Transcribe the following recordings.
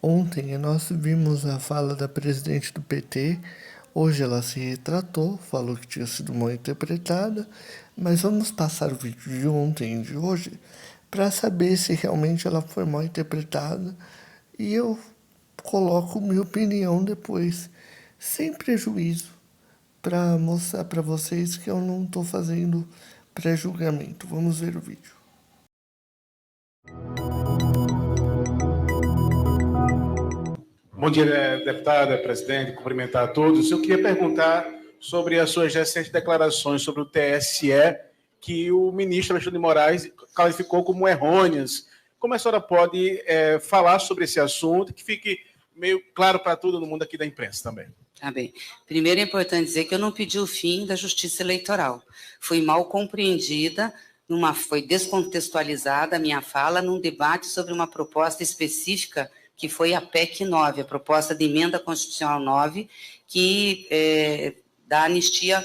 Ontem nós vimos a fala da presidente do PT. Hoje ela se retratou, falou que tinha sido mal interpretada, mas vamos passar o vídeo de ontem e de hoje para saber se realmente ela foi mal interpretada e eu coloco minha opinião depois, sem prejuízo, para mostrar para vocês que eu não estou fazendo pré-julgamento. Vamos ver o vídeo. Bom dia, deputada, presidente, cumprimentar a todos. Eu queria perguntar sobre as suas recentes declarações sobre o TSE, que o ministro Alexandre de Moraes qualificou como errôneas. Como a senhora pode falar sobre esse assunto, que fique meio claro para todo mundo aqui da imprensa também? Tá bem. Primeiro é importante dizer que eu não pedi o fim da justiça eleitoral. Fui mal compreendida, foi descontextualizada a minha fala num debate sobre uma proposta específica que foi a PEC 9, a proposta de emenda constitucional 9, que dá anistia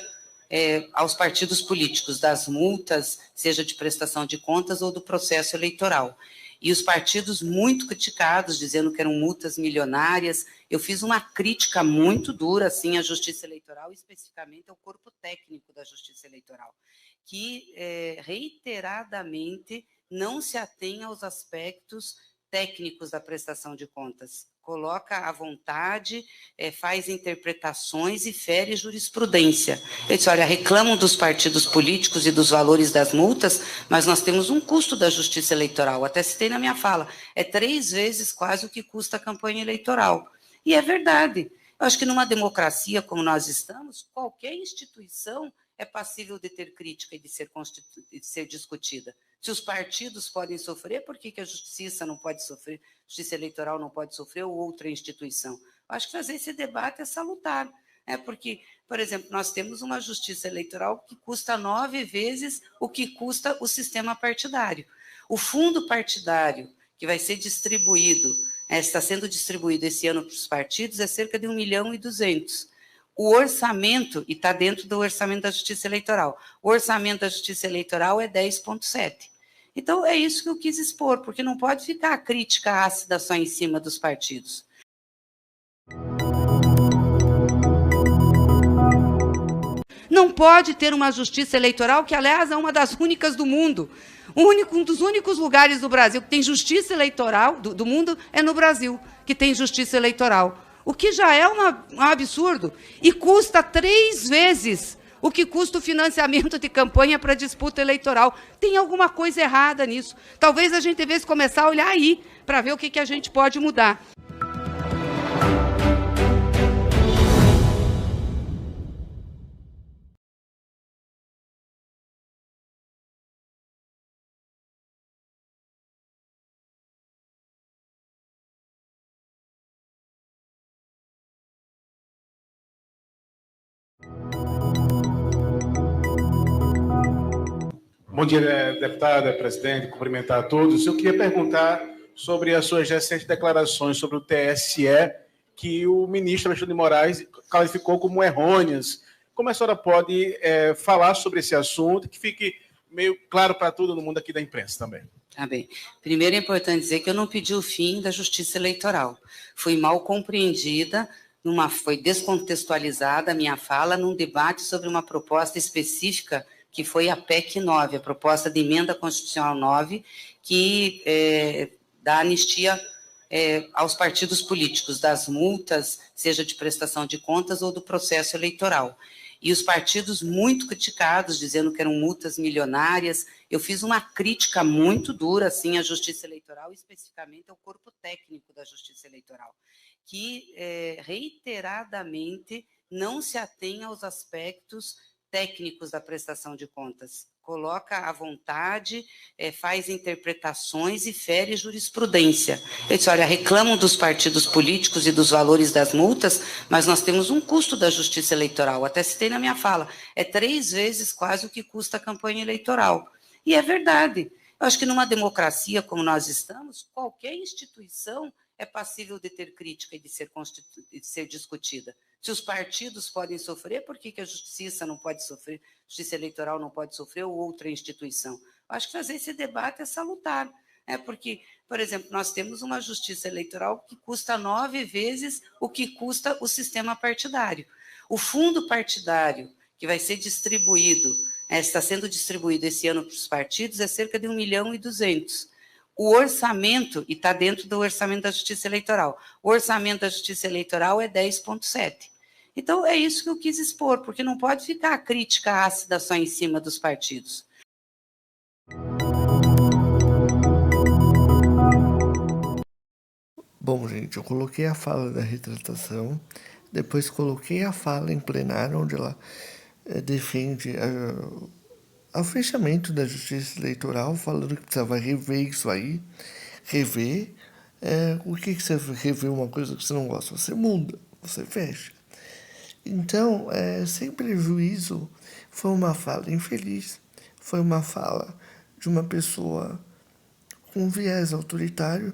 aos partidos políticos, das multas, seja de prestação de contas ou do processo eleitoral. E os partidos muito criticados, dizendo que eram multas milionárias. Eu fiz uma crítica muito dura, assim, à Justiça Eleitoral, especificamente ao corpo técnico da Justiça Eleitoral, que reiteradamente não se atém aos aspectos técnicos da prestação de contas. Coloca à vontade, faz interpretações e fere jurisprudência. Eu disse, olha, reclamam dos partidos políticos e dos valores das multas, mas nós temos um custo da justiça eleitoral. Até citei na minha fala, é 3 vezes quase o que custa a campanha eleitoral. E é verdade. Eu acho que numa democracia como nós estamos, qualquer instituição é passível de ter crítica e de ser discutida. Se os partidos podem sofrer, por que a justiça não pode sofrer, a justiça eleitoral não pode sofrer ou outra instituição? Eu acho que fazer esse debate é salutar, porque, por exemplo, nós temos uma justiça eleitoral que custa 9 vezes o que custa o sistema partidário. O fundo partidário que vai ser distribuído, está sendo distribuído esse ano para os partidos, é cerca de 1.200.000. O orçamento, e está dentro do orçamento da Justiça Eleitoral, o orçamento da Justiça Eleitoral é 10,7. Então, é isso que eu quis expor, porque não pode ficar a crítica ácida só em cima dos partidos. Não pode ter uma justiça eleitoral, que, aliás, é uma das únicas do mundo. Um dos únicos lugares do Brasil que tem justiça eleitoral, do mundo, é no Brasil, que tem justiça eleitoral. O que já é um absurdo. E custa 3 vezes o que custa o financiamento de campanha para disputa eleitoral. Tem alguma coisa errada nisso. Talvez a gente devesse começar a olhar aí, para ver o que a gente pode mudar. Bom dia, deputada, presidente, cumprimentar a todos. Eu queria perguntar sobre as suas recentes declarações sobre o TSE, que o ministro Alexandre de Moraes qualificou como errôneas. Como a senhora pode falar sobre esse assunto, que fique meio claro para todo mundo aqui da imprensa também? Tá bem. Primeiro é importante dizer que eu não pedi o fim da justiça eleitoral. Fui mal compreendida, foi descontextualizada a minha fala num debate sobre uma proposta específica que foi a PEC 9, a proposta de emenda constitucional 9, que dá anistia aos partidos políticos, das multas, seja de prestação de contas ou do processo eleitoral. E os partidos muito criticados, dizendo que eram multas milionárias. Eu fiz uma crítica muito dura, assim, à Justiça Eleitoral, especificamente ao corpo técnico da Justiça Eleitoral, que reiteradamente não se atém aos aspectos técnicos da prestação de contas. Coloca à vontade, faz interpretações e fere jurisprudência. Eu disse, olha, reclamam dos partidos políticos e dos valores das multas, mas nós temos um custo da justiça eleitoral. Até citei na minha fala, é 3 vezes quase o que custa a campanha eleitoral. E é verdade. Eu acho que numa democracia como nós estamos, qualquer instituição é passível de ter crítica e de ser discutida. Se os partidos podem sofrer, por que a justiça não pode sofrer, a justiça eleitoral não pode sofrer ou outra instituição? Eu acho que fazer esse debate é salutar, Porque, por exemplo, nós temos uma justiça eleitoral que custa 9 vezes o que custa o sistema partidário. O fundo partidário que vai ser distribuído, está sendo distribuído esse ano para os partidos, é cerca de 1.200.000. O orçamento, e está dentro do orçamento da Justiça Eleitoral, o orçamento da Justiça Eleitoral é 10,7. Então, é isso que eu quis expor, porque não pode ficar a crítica ácida só em cima dos partidos. Bom, gente, eu coloquei a fala da retratação, depois coloquei a fala em plenário, onde ela defende o fechamento da justiça eleitoral, falando que precisava rever isso aí, rever. O que você rever uma coisa que você não gosta? Você muda, você fecha. Então, sem prejuízo, foi uma fala infeliz, foi uma fala de uma pessoa com viés autoritário.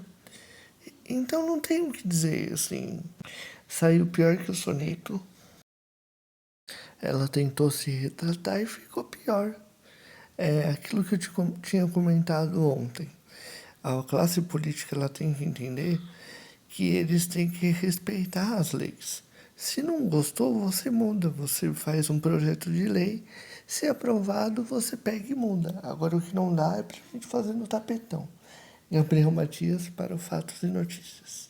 Então não tenho o que dizer, assim, saiu pior que o soneto. Ela tentou se retratar e ficou pior. É aquilo que eu tinha comentado ontem. A classe política ela tem que entender que eles têm que respeitar as leis. Se não gostou, você muda, você faz um projeto de lei, se aprovado, você pega e muda. Agora o que não dá é pra gente fazer no tapetão. Gabriel Matias para o Fatos e Notícias.